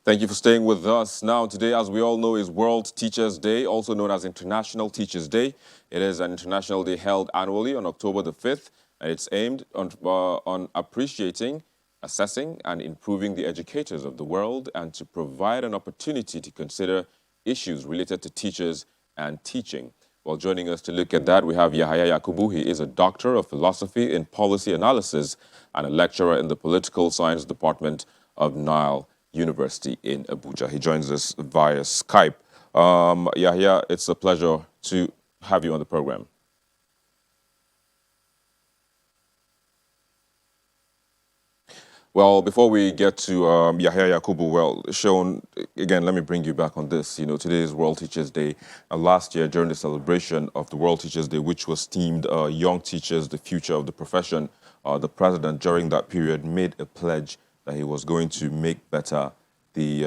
Thank you for staying with us. Now, today, as we all know, is World Teachers' Day, also known as International Teachers' Day. It is an international day held annually on October the 5th, and it's aimed on appreciating, assessing, and improving the educators of the world and to provide an opportunity to consider issues related to teachers and teaching. Well, joining us to look at that, we have Yahaya Yakubu. He is a doctor of philosophy in policy analysis and a lecturer in the political science department of Nile University in Abuja. He joins us via Skype. Yahya, it's a pleasure to have you on the program. Well, before we get to Yahya Yakubu, well, Sean, again, let me bring you back on this. You know, today is World Teachers Day. And last year, during the celebration of the World Teachers Day, which was themed Young Teachers, the Future of the Profession, the president during that period made a pledge that he was going to make better the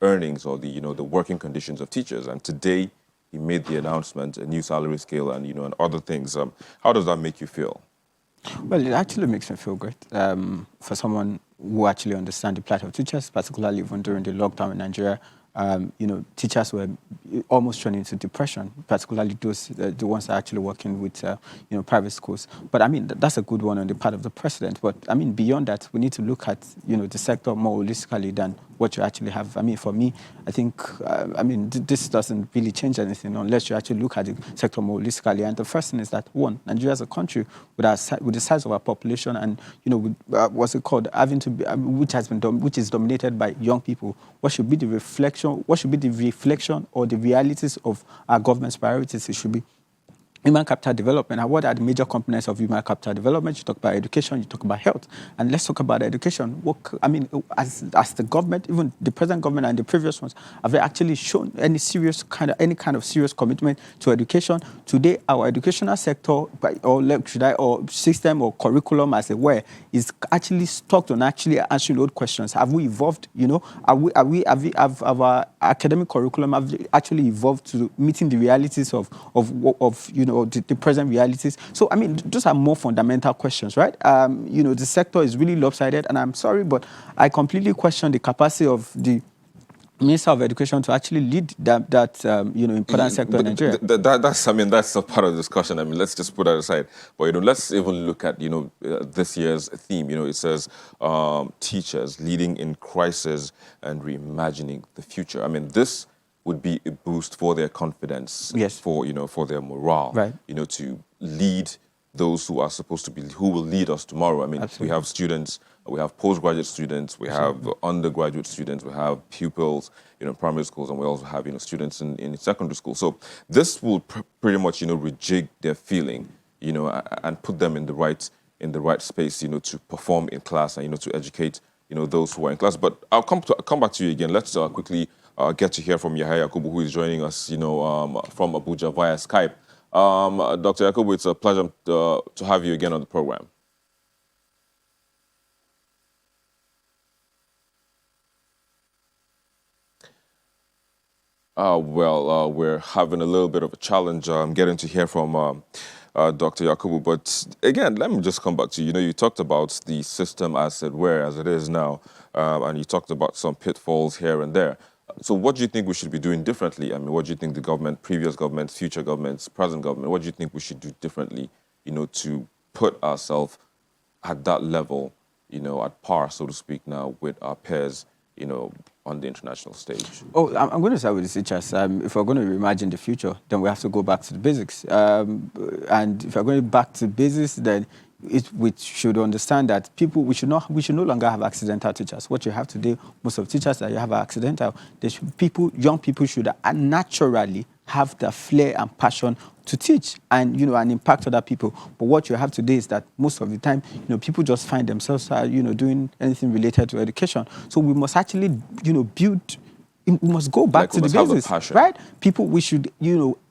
earnings or the working conditions of teachers. And today, he made the announcement, a new salary scale, and and other things. How does that make you feel? Well, it actually makes me feel great for someone who actually understands the plight of teachers, particularly even during the lockdown in Nigeria. Teachers were almost thrown into depression, particularly those the ones that are actually working with private schools. But I mean, that's a good one on the part of the president. But I mean, beyond that, we need to look at the sector more holistically than what you actually have. I mean, for me, I think this doesn't really change anything unless you actually look at the sector more holistically. And the first thing is that one, Nigeria as a country with the size of our population and what's it called, having to be, which is dominated by young people. What should be the reflection? What should be the reflection or the realities of our government's priorities? It should be human capital development. And what are the major components of human capital development? You talk about education, you talk about health. And let's talk about education. As the government, even the present government and the previous ones, have they actually shown any kind of serious commitment to education? Today, our educational sector, or system or curriculum, as it were, is actually stuck on actually answering old questions. Have we evolved? Have our academic curriculum actually evolved to meeting the realities of the present realities? So, I mean, those are more fundamental questions, right? The sector is really lopsided, and I'm sorry, but I completely question the capacity of the Minister of Education to actually lead that important sector in Nigeria. That's a part of the discussion. I mean, let's just put that aside. But let's even look at this year's theme. It says teachers leading in crisis and reimagining the future. I mean, this would be a boost for their confidence, yes, for their morale, right, to lead those who are supposed to be, who will lead us tomorrow. I mean, absolutely, we have students, we have postgraduate students, we have undergraduate students, we have pupils, in primary schools, and we also have, students in secondary school. So this will pretty much, rejig their feeling, and put them in the right space, to perform in class and, to educate, those who are in class. But I'll come back to you again. Let's quickly get to hear from Yahya Yakubu, who is joining us, from Abuja via Skype. Dr. Yakubu, it's a pleasure to have you again on the program. We're having a little bit of a challenge getting to hear from Dr. Yakubu. But again, let me just come back to you. You talked about the system as it were, as it is now, and you talked about some pitfalls here and there. So what do you think we should be doing differently? I mean, what do you think the government, previous governments, future governments, present government, what do you think we should do differently, to put ourselves at that level, at par, so to speak, now with our peers, on the international stage? Oh, I'm going to start with the teachers. If we're going to reimagine the future, then we have to go back to the basics. And if we're going back to the basics, then we should understand that we should no longer have accidental teachers. What you have today, most of the teachers that you have are accidental. Young people should naturally have the flair and passion to teach and and impact other people. But what you have today is that most of the time, people just find themselves doing anything related to education. So we must actually build. We must go back to the basics, right? We should,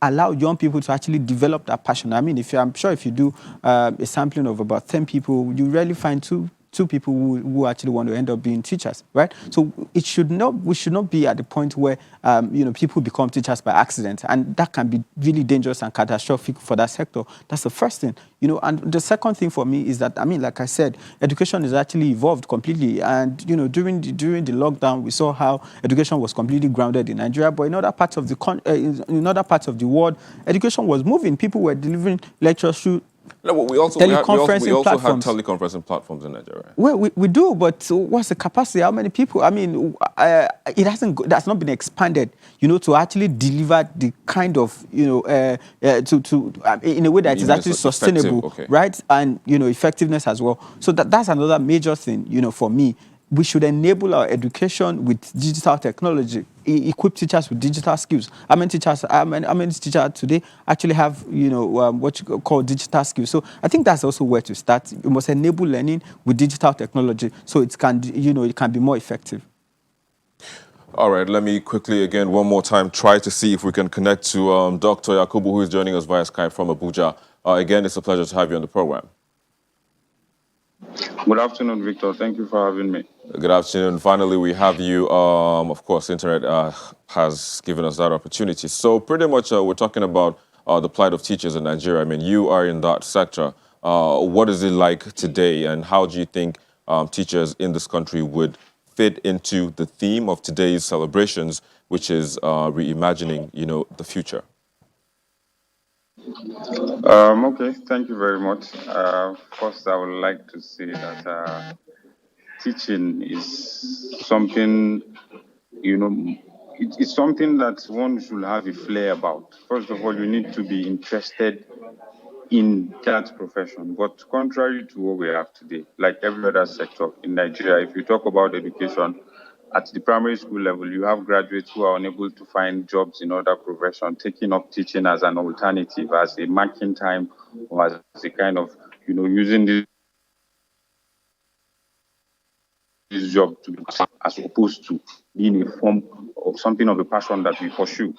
allow young people to actually develop that passion. I mean, I'm sure if you do a sampling of about 10 people, you rarely find two two people who actually want to end up being teachers, right? So we should not be at the point where people become teachers by accident, and that can be really dangerous and catastrophic for that sector. That's the first thing, And the second thing for me is that, like I said, education has actually evolved completely, and during the lockdown, we saw how education was completely grounded in Nigeria, but in other parts of the world, education was moving. People were delivering lectures through teleconferencing have platforms. teleconferencing platforms in Nigeria. Well, we do, but what's the capacity? How many people? That's not been expanded, to actually deliver the kind of, in a way that is actually sustainable, okay. right? And, effectiveness as well. So that's another major thing, for me. We should enable our education with digital technology, equip teachers with digital skills. How many teachers today actually have, what you call digital skills? So I think that's also where to start. We must enable learning with digital technology so it can be more effective. All right, let me quickly, again, one more time, try to see if we can connect to Dr. Yakubu, who is joining us via Skype from Abuja. Again, it's a pleasure to have you on the program. Good afternoon, Victor. Thank you for having me. Good afternoon. Finally, we have you. Of course, internet has given us that opportunity. So pretty much we're talking about the plight of teachers in Nigeria. I mean, you are in that sector. What is it like today, and how do you think teachers in this country would fit into the theme of today's celebrations, which is reimagining, the future? Okay, thank you very much. First, I would like to say that teaching is something, it's something that one should have a flair about. First of all, you need to be interested in that profession. But contrary to what we have today, like every other sector in Nigeria, if you talk about education, at the primary school level, you have graduates who are unable to find jobs in other professions, taking up teaching as an alternative, as a marking time, or as a kind of, using this job to be as opposed to being a form of something of a passion that we pursue.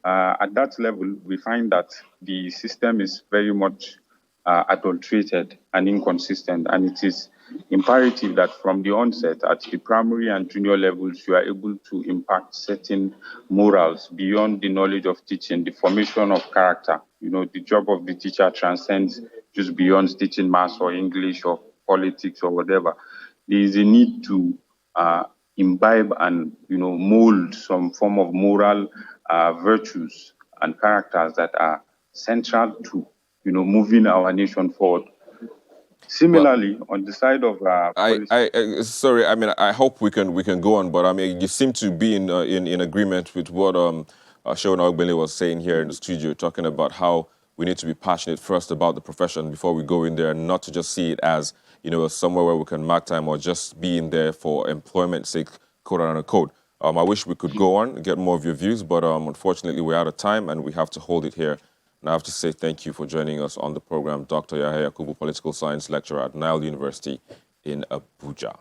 At that level, we find that the system is very much adulterated and inconsistent, and it is imperative that from the onset at the primary and junior levels, you are able to impact certain morals beyond the knowledge of teaching, the formation of character. The job of the teacher transcends just beyond teaching maths or English or politics or whatever. There is a need to imbibe and mold some form of moral virtues and characters that are central to moving our nation forward. Similarly, on the side of sorry, I mean, I hope we can go on, but I mean, you seem to be in agreement with what Seun Ogbele was saying here in the studio, talking about how we need to be passionate first about the profession before we go in there, and not to just see it as somewhere where we can mark time or just be in there for employment's sake, quote unquote. I wish we could go on and get more of your views, but unfortunately we're out of time and we have to hold it here. And I have to say thank you for joining us on the program, Dr. Yahya Yakubu, Political Science Lecturer at Nile University in Abuja.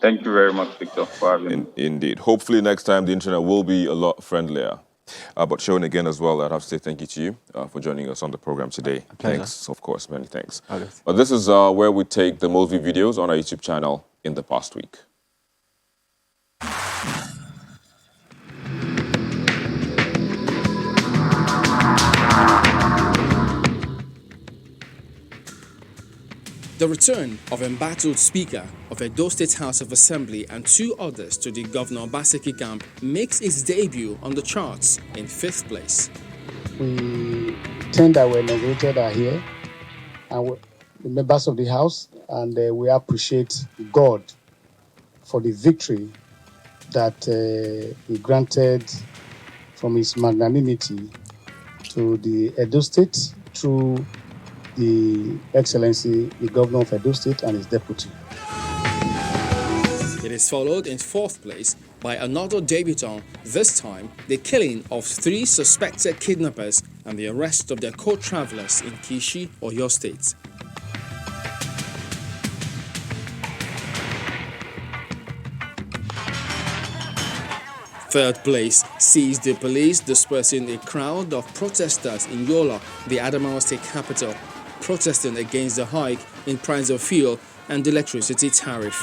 Thank you very much, Victor, for having me. Indeed. Hopefully next time the internet will be a lot friendlier. But Seun, again as well, I'd have to say thank you to you for joining us on the program today. Thanks, of course, many thanks. But this is where we take the most viewed videos on our YouTube channel in the past week. The return of embattled Speaker of Edo State House of Assembly and two others to the Governor Obaseki camp makes its debut on the charts in 5th place. We 10 that were inaugurated are here, and the members of the House, and we appreciate God for the victory that He granted from His magnanimity to the Edo State through the Excellency, the Governor of Edo State and his deputy. It is followed in 4th place by another debutant, this time the killing of 3 suspected kidnappers and the arrest of their co-travelers in Kishi, Oyo State. Third place sees the police dispersing a crowd of protesters in Yola, the Adamawa State capital, protesting against the hike in price of fuel and electricity tariff.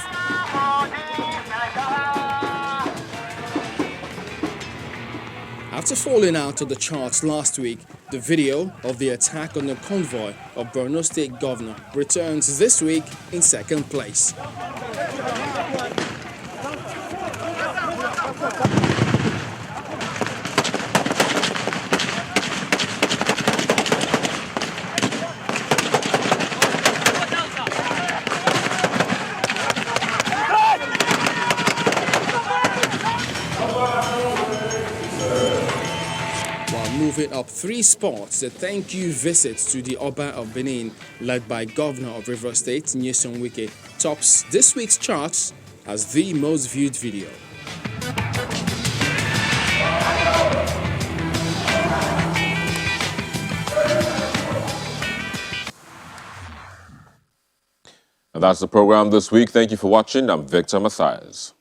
After falling out of the charts last week, the video of the attack on the convoy of Borno State Governor returns this week in second place. Moving up 3 spots, a thank you visit to the Oba of Benin, led by Governor of Rivers State, Nyesom Wike, tops this week's charts as the most viewed video. And that's the program this week. Thank you for watching. I'm Victor Mathias.